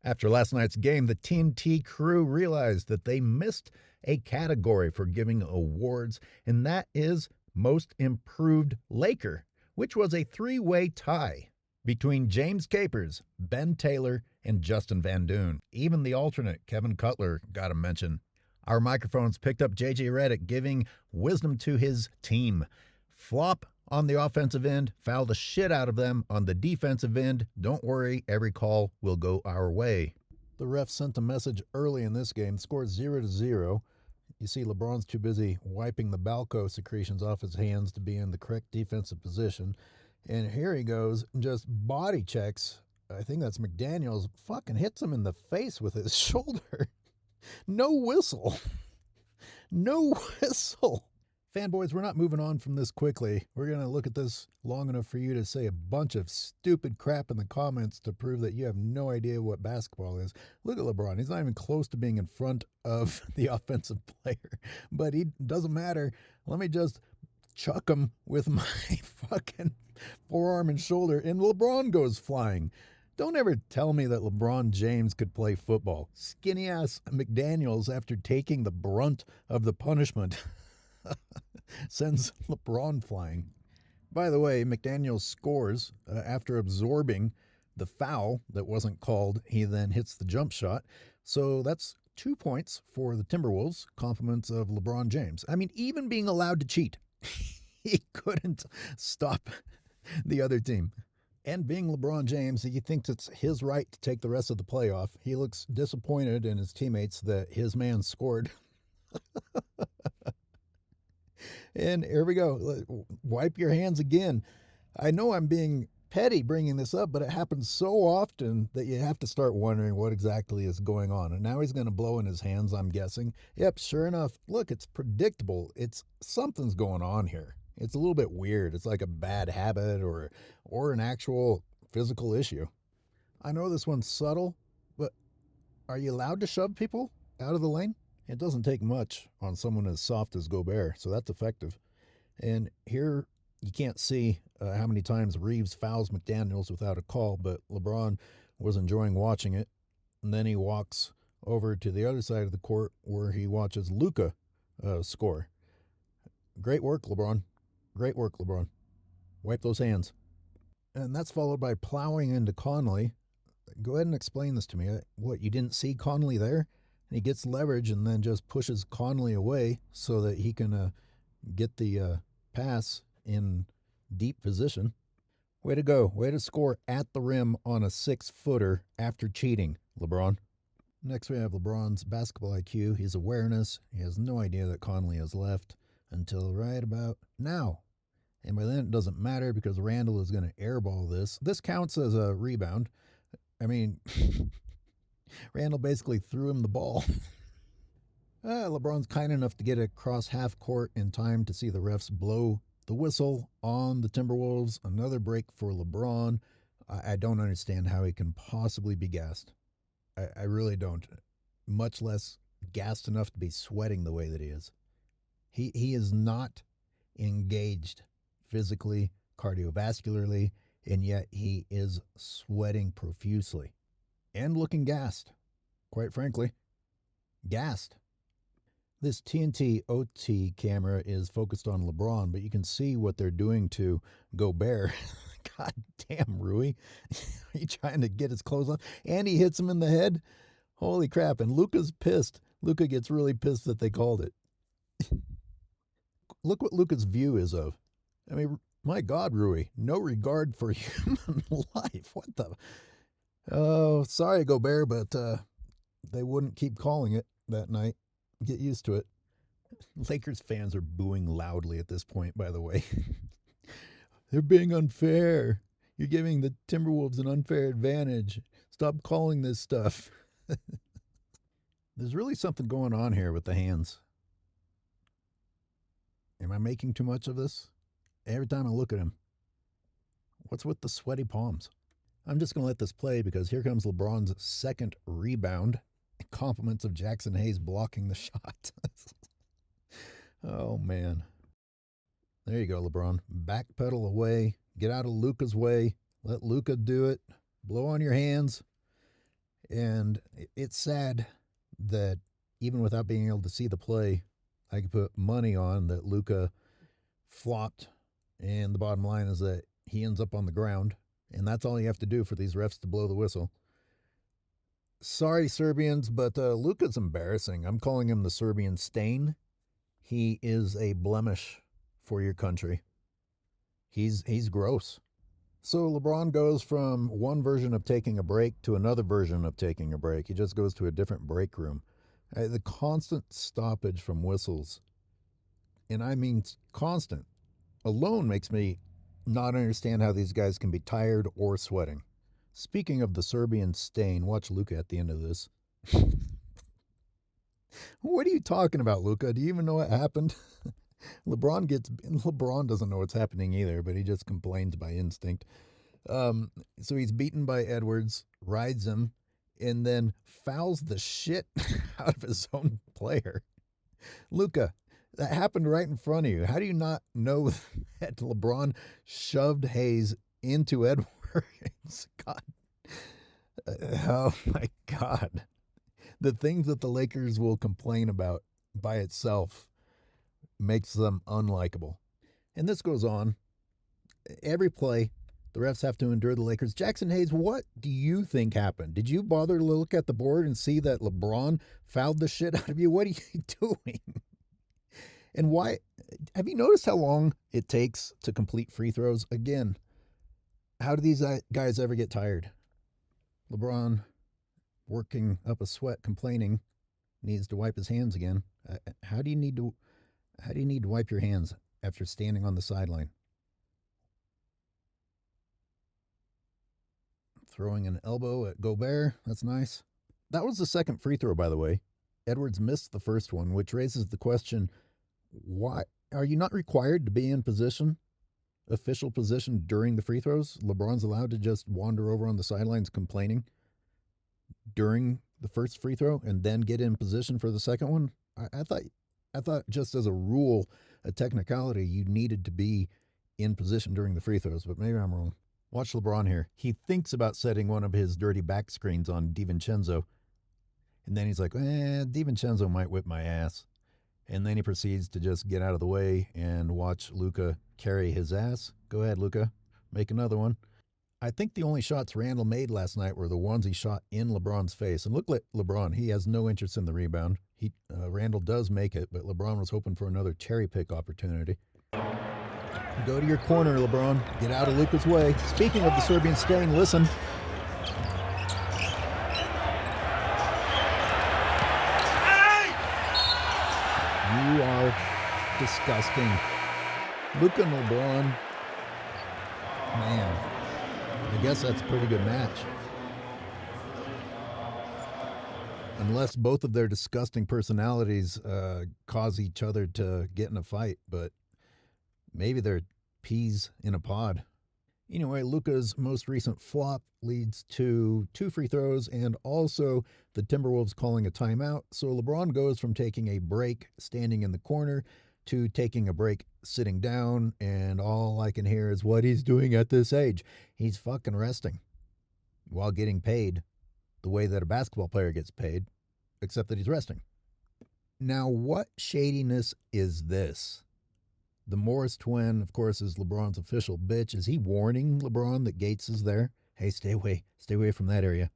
After last night's game, the TNT crew realized that they missed a category for giving awards, and that is Most Improved Laker, which was a three-way tie between James Capers, Ben Taylor, and Justin Van Doon. Even the alternate, Kevin Cutler, got a mention. Our microphones picked up J.J. Redick giving wisdom to his team. Flop on the offensive end, foul the shit out of them on the defensive end. Don't worry, every call will go our way. The ref sent a message early in this game, scored 0-0. You see LeBron's too busy wiping the Balco secretions off his hands to be in the correct defensive position. And here he goes, just body checks. I think that's McDaniels. Fucking hits him in the face with his shoulder. No whistle. No whistle. Fanboys, we're not moving on from this quickly. We're going to look at this long enough for you to say a bunch of stupid crap in the comments to prove that you have no idea what basketball is. Look at LeBron. He's not even close to being in front of the offensive player. But he doesn't matter. Let me just chuck him with my fucking forearm and shoulder, and LeBron goes flying. Don't ever tell me that LeBron James could play football. Skinny-ass McDaniels, after taking the brunt of the punishment, sends LeBron flying. By the way, McDaniels scores after absorbing the foul that wasn't called. He then hits the jump shot. So that's 2 points for the Timberwolves, compliments of LeBron James. I mean, even being allowed to cheat, he couldn't stop the other team. And being LeBron James, he thinks it's his right to take the rest of the playoff. He looks disappointed in his teammates that his man scored. And here we go. Wipe your hands again. I know I'm being petty bringing this up, but it happens so often that you have to start wondering what exactly is going on. And now he's going to blow in his hands, I'm guessing. Yep, sure enough. Look, it's predictable. Something's going on here. It's a little bit weird. It's like a bad habit or an actual physical issue. I know this one's subtle, but are you allowed to shove people out of the lane? It doesn't take much on someone as soft as Gobert, so that's effective. And here you can't see how many times Reaves fouls McDaniels without a call, but LeBron was enjoying watching it. And then he walks over to the other side of the court where he watches Luka score. Great work, LeBron. Great work, LeBron. Wipe those hands. And that's followed by plowing into Conley. Go ahead and explain this to me. What, you didn't see Conley there? And he gets leverage and then just pushes Conley away so that he can get the pass in deep position. Way to go. Way to score at the rim on a 6-footer after cheating, LeBron. Next we have LeBron's basketball IQ, his awareness. He has no idea that Conley has left until right about now. And by then it doesn't matter because Randall is going to airball this. This counts as a rebound. I mean, Randall basically threw him the ball. LeBron's kind enough to get across half court in time to see the refs blow the whistle on the Timberwolves. Another break for LeBron. I don't understand how he can possibly be gassed. I really don't. Much less gassed enough to be sweating the way that he is. He is not engaged physically, cardiovascularly, and yet he is sweating profusely and looking gassed, quite frankly. Gassed. This TNT OT camera is focused on LeBron, but you can see what they're doing to Gobert. God damn, Rui. Are you trying to get his clothes on? And he hits him in the head. Holy crap. And Luka's pissed. Luka gets really pissed that they called it. Look what Luka's view is of. I mean, my God, Rui. No regard for human life. What the? Oh, sorry, Gobert, but they wouldn't keep calling it that night. Get used to it. Lakers fans are booing loudly at this point, by the way. They're being unfair. You're giving the Timberwolves an unfair advantage. Stop calling this stuff. There's really something going on here with the hands. Am I making too much of this? Every time I look at him. What's with the sweaty palms? I'm just going to let this play because here comes LeBron's second rebound. Compliments of Jackson Hayes blocking the shot. Oh, man. There you go, LeBron. Backpedal away. Get out of Luka's way. Let Luka do it. Blow on your hands. And it's sad that even without being able to see the play, I could put money on that Luka flopped. And the bottom line is that he ends up on the ground. And that's all you have to do for these refs to blow the whistle. Sorry, Serbians, but Luka's embarrassing. I'm calling him the Serbian Stain. He is a blemish for your country. He's gross. So LeBron goes from one version of taking a break to another version of taking a break. He just goes to a different break room. The constant stoppage from whistles, and I mean constant, alone makes me not understand how these guys can be tired or sweating. Speaking of the Serbian Stain, watch Luka at the end of this. What are you talking about, Luka? Do you even know what happened? LeBron doesn't know what's happening either, but he just complains by instinct. So he's beaten by Edwards, rides him, and then fouls the shit out of his own player. Luka, that happened right in front of you. How do you not know that LeBron shoved Hayes into Edwards? God. Oh my God. The things that the Lakers will complain about by itself makes them unlikable. And this goes on. Every play, the refs have to endure the Lakers. Jackson Hayes, what do you think happened? Did you bother to look at the board and see that LeBron fouled the shit out of you? What are you doing? And why? Have you noticed how long it takes to complete free throws? Again, how do these guys ever get tired? LeBron, working up a sweat, complaining, needs to wipe his hands again. How do you need to wipe your hands after standing on the sideline? Throwing an elbow at Gobert. That's nice. That was the second free throw, by the way. Edwards missed the first one, which raises the question, why are you not required to be in position, official position during the free throws? LeBron's allowed to just wander over on the sidelines complaining during the first free throw and then get in position for the second one. I thought just as a rule, a technicality, you needed to be in position during the free throws, but maybe I'm wrong. Watch LeBron here. He thinks about setting one of his dirty back screens on DiVincenzo, and then he's like, DiVincenzo might whip my ass. And then he proceeds to just get out of the way and watch Luka carry his ass. Go ahead, Luka. Make another one. I think the only shots Randall made last night were the ones he shot in LeBron's face. And look at LeBron. He has no interest in the rebound. Randall does make it, but LeBron was hoping for another cherry pick opportunity. Go to your corner, LeBron. Get out of Luka's way. Speaking of the Serbian Stain, listen. You are disgusting. Luka and LeBron. Man, I guess that's a pretty good match. Unless both of their disgusting personalities cause each other to get in a fight, but maybe they're peas in a pod. Anyway, Luka's most recent flop leads to 2 free throws and also the Timberwolves calling a timeout. So LeBron goes from taking a break standing in the corner to taking a break sitting down, and all I can hear is what he's doing at this age. He's fucking resting while getting paid the way that a basketball player gets paid, except that he's resting. Now, what shadiness is this? The Morris twin, of course, is LeBron's official bitch. Is he warning LeBron that Gates is there? Hey, stay away from that area.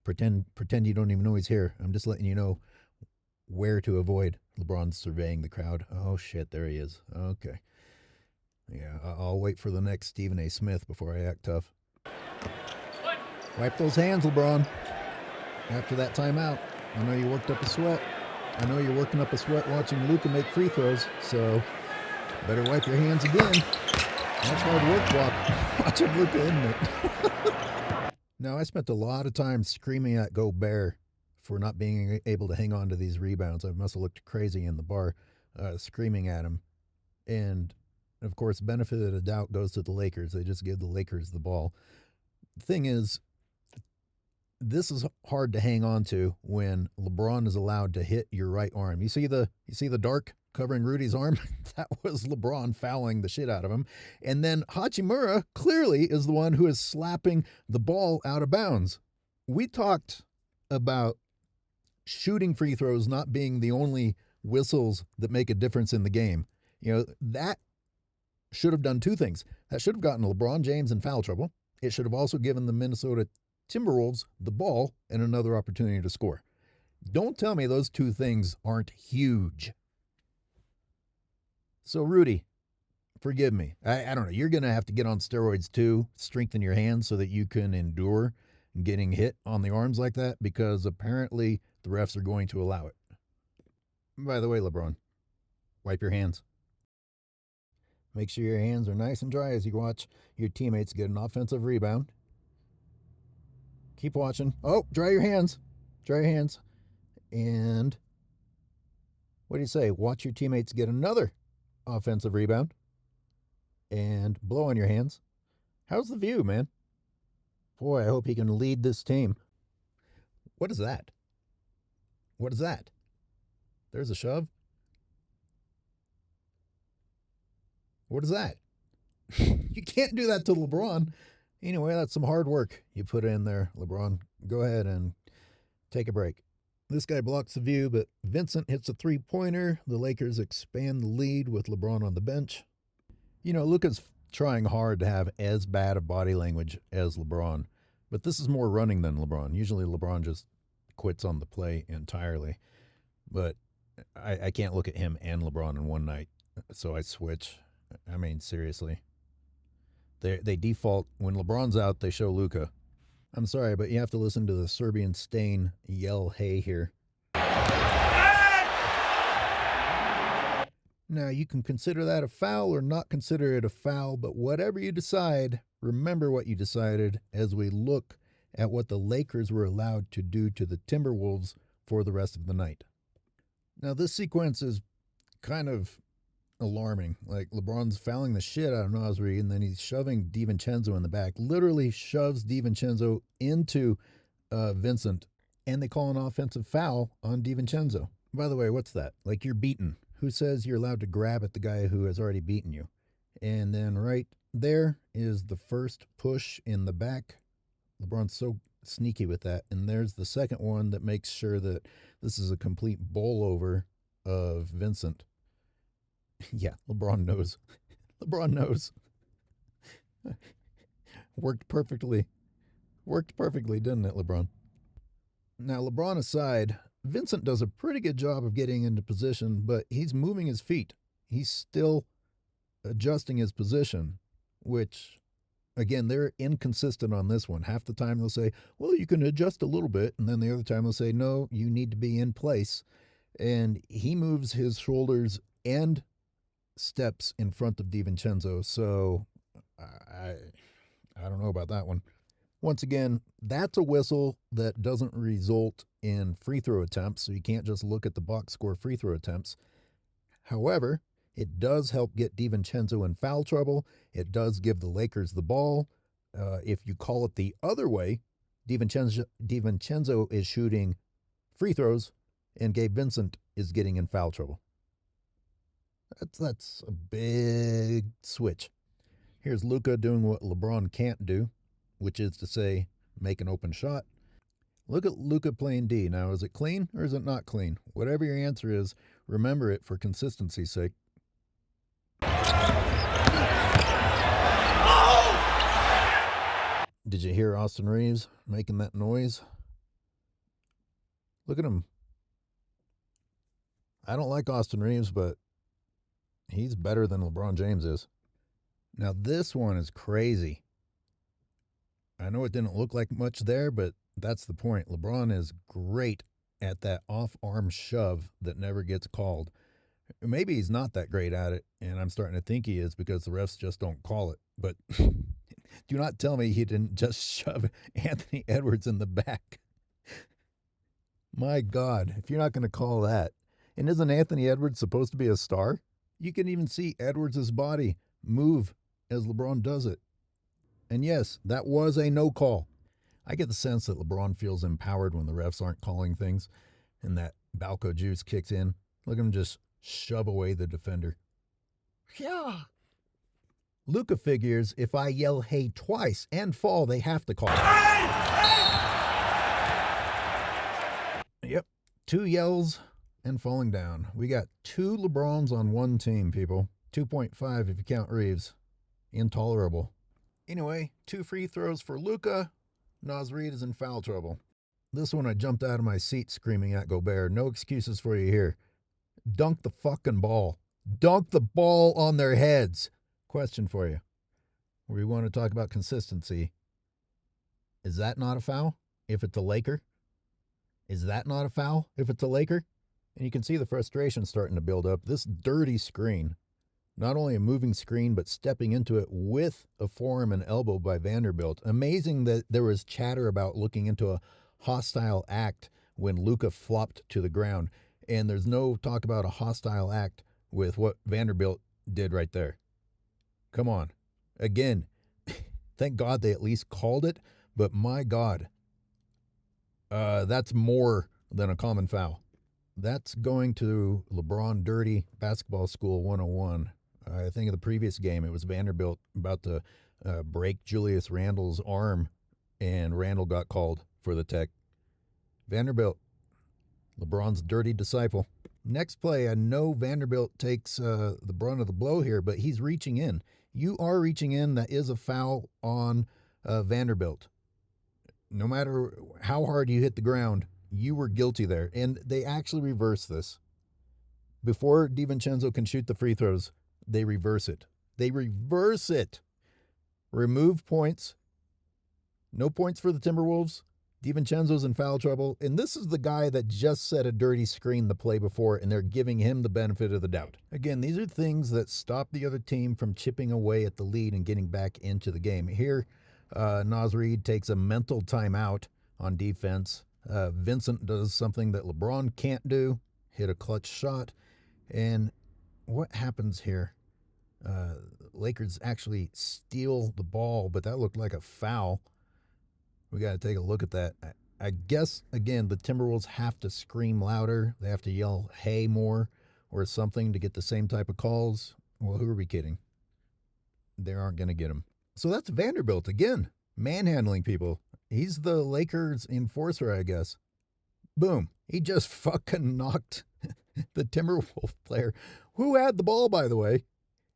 Pretend you don't even know he's here. I'm just letting you know where to avoid. LeBron's surveying the crowd. Oh, shit, there he is. Okay. Yeah, I'll wait for the next Stephen A. Smith before I act tough. Wipe those hands, LeBron. After that timeout, I know you worked up a sweat. I know you're working up a sweat watching Luka make free throws, so better wipe your hands again. That's hard work watching Luka, isn't it? Now, I spent a lot of time screaming at Gobert for not being able to hang on to these rebounds. I must have looked crazy in the bar screaming at him. And, of course, benefit of the doubt goes to the Lakers. They just give the Lakers the ball. The thing is, this is hard to hang on to when LeBron is allowed to hit your right arm. You see the dark covering Rudy's arm? That was LeBron fouling the shit out of him. And then Hachimura clearly is the one who is slapping the ball out of bounds. We talked about shooting free throws not being the only whistles that make a difference in the game. That should have done two things. That should have gotten LeBron James in foul trouble. It should have also given the Minnesota Timberwolves the ball and another opportunity to score. Don't tell me those two things aren't huge. So, Rudy, forgive me. I don't know. You're going to have to get on steroids too, strengthen your hands so that you can endure getting hit on the arms like that, because apparently the refs are going to allow it. By the way, LeBron, wipe your hands. Make sure your hands are nice and dry as you watch your teammates get an offensive rebound. Keep watching. Oh, dry your hands. Dry your hands. And what do you say? Watch your teammates get another offensive rebound. And blow on your hands. How's the view, man? Boy, I hope he can lead this team. What is that? What is that? There's a shove. What is that? You can't do that to LeBron. Anyway, that's some hard work you put in there, LeBron. Go ahead and take a break. This guy blocks the view, but Vincent hits a three-pointer. The Lakers expand the lead with LeBron on the bench. Luka's trying hard to have as bad a body language as LeBron, but this is more running than LeBron. Usually LeBron just quits on the play entirely, but I can't look at him and LeBron in one night, so I switch. I mean, seriously. They default. When LeBron's out, they show Luka. I'm sorry, but you have to listen to the Serbian Stain yell hey here. Now, you can consider that a foul or not consider it a foul, but whatever you decide, remember what you decided as we look at what the Lakers were allowed to do to the Timberwolves for the rest of the night. Now, this sequence is kind of alarming. Like, LeBron's fouling the shit out of Nasri, and then he's shoving DiVincenzo in the back. Literally shoves DiVincenzo into Vincent, and they call an offensive foul on DiVincenzo. By the way, what's that? Like, you're beaten. Who says you're allowed to grab at the guy who has already beaten you? And then right there is the first push in the back. LeBron's so sneaky with that. And there's the second one that makes sure that this is a complete bowl over of Vincent. Yeah, LeBron knows. LeBron knows. Worked perfectly. Worked perfectly, didn't it, LeBron? Now, LeBron aside, Vincent does a pretty good job of getting into position, but he's moving his feet. He's still adjusting his position, which, again, they're inconsistent on this one. Half the time they'll say, well, you can adjust a little bit, and then the other time they'll say, no, you need to be in place. And he moves his shoulders and steps in front of DiVincenzo, so I don't know about that one. Once again, that's a whistle that doesn't result in free throw attempts, so you can't just look at the box score free throw attempts. However, it does help get DiVincenzo in foul trouble. It does give the Lakers the ball. If you call it the other way, DiVincenzo is shooting free throws, and Gabe Vincent is getting in foul trouble. That's a big switch. Here's Luka doing what LeBron can't do, which is to say, make an open shot. Look at Luka playing D. Now, is it clean or is it not clean? Whatever your answer is, remember it for consistency's sake. Did you hear Austin Reaves making that noise? Look at him. I don't like Austin Reaves, but he's better than LeBron James is. Now, this one is crazy. I know it didn't look like much there, but that's the point. LeBron is great at that off-arm shove that never gets called. Maybe he's not that great at it, and I'm starting to think he is because the refs just don't call it. But do not tell me he didn't just shove Anthony Edwards in the back. My God, if you're not going to call that. And isn't Anthony Edwards supposed to be a star? You can even see Edwards' body move as LeBron does it. And yes, that was a no call. I get the sense that LeBron feels empowered when the refs aren't calling things and that Balco juice kicks in. Look at him just shove away the defender. Yeah. Luka figures if I yell hey twice and fall, they have to call it. 2 yells and falling down. We got 2 LeBrons on one team, people. 2.5 if you count Reaves. Intolerable. Anyway, 2 free throws for Luka. Naz Reid is in foul trouble. This one I jumped out of my seat screaming at Gobert. No excuses for you here. Dunk the fucking ball. Dunk the ball on their heads. Question for you. We want to talk about consistency. Is that not a foul if it's a Laker? Is that not a foul if it's a Laker? And you can see the frustration starting to build up. This dirty screen, not only a moving screen, but stepping into it with a forearm and elbow by Vanderbilt. Amazing that there was chatter about looking into a hostile act when Luka flopped to the ground. And there's no talk about a hostile act with what Vanderbilt did right there. Come on. Again, thank God they at least called it, but my God, that's more than a common foul. That's going to LeBron Dirty Basketball School 101. I think of the previous game, it was Vanderbilt about to break Julius Randle's arm, and Randle got called for the tech. Vanderbilt, LeBron's dirty disciple. Next play, I know Vanderbilt takes the brunt of the blow here, but he's reaching in. You are reaching in. That is a foul on Vanderbilt. No matter how hard you hit the ground, you were guilty there. And they actually reverse this. Before DiVincenzo can shoot the free throws, they reverse it. They reverse it. Remove points. No points for the Timberwolves. DiVincenzo's in foul trouble. And this is the guy that just set a dirty screen the play before, and they're giving him the benefit of the doubt. Again, these are things that stop the other team from chipping away at the lead and getting back into the game. Here, Naz Reid takes a mental timeout on defense. Vincent does something that LeBron can't do, hit a clutch shot. And what happens here? Lakers actually steal the ball, but that looked like a foul. We got to take a look at that. I guess, again, the Timberwolves have to scream louder. They have to yell, hey, more, or something to get the same type of calls. Well, who are we kidding? They aren't going to get them. So that's Vanderbilt, again, manhandling people. He's the Lakers enforcer, I guess. Boom. He just fucking knocked the Timberwolf player, who had the ball, by the way.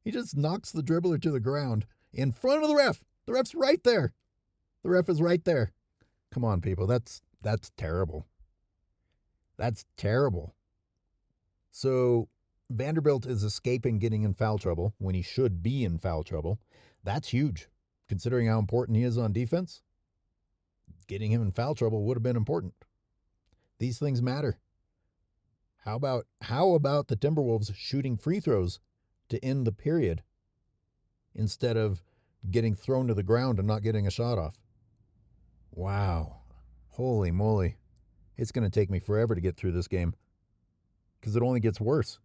He just knocks the dribbler to the ground in front of the ref. The ref's right there. The ref is right there. Come on, people. That's terrible. That's terrible. So Vanderbilt is escaping getting in foul trouble when he should be in foul trouble. That's huge, considering how important he is on defense. Getting him in foul trouble would have been important. These things matter. How about the Timberwolves shooting free throws to end the period instead of getting thrown to the ground and not getting a shot off? Wow. Holy moly. It's going to take me forever to get through this game because it only gets worse.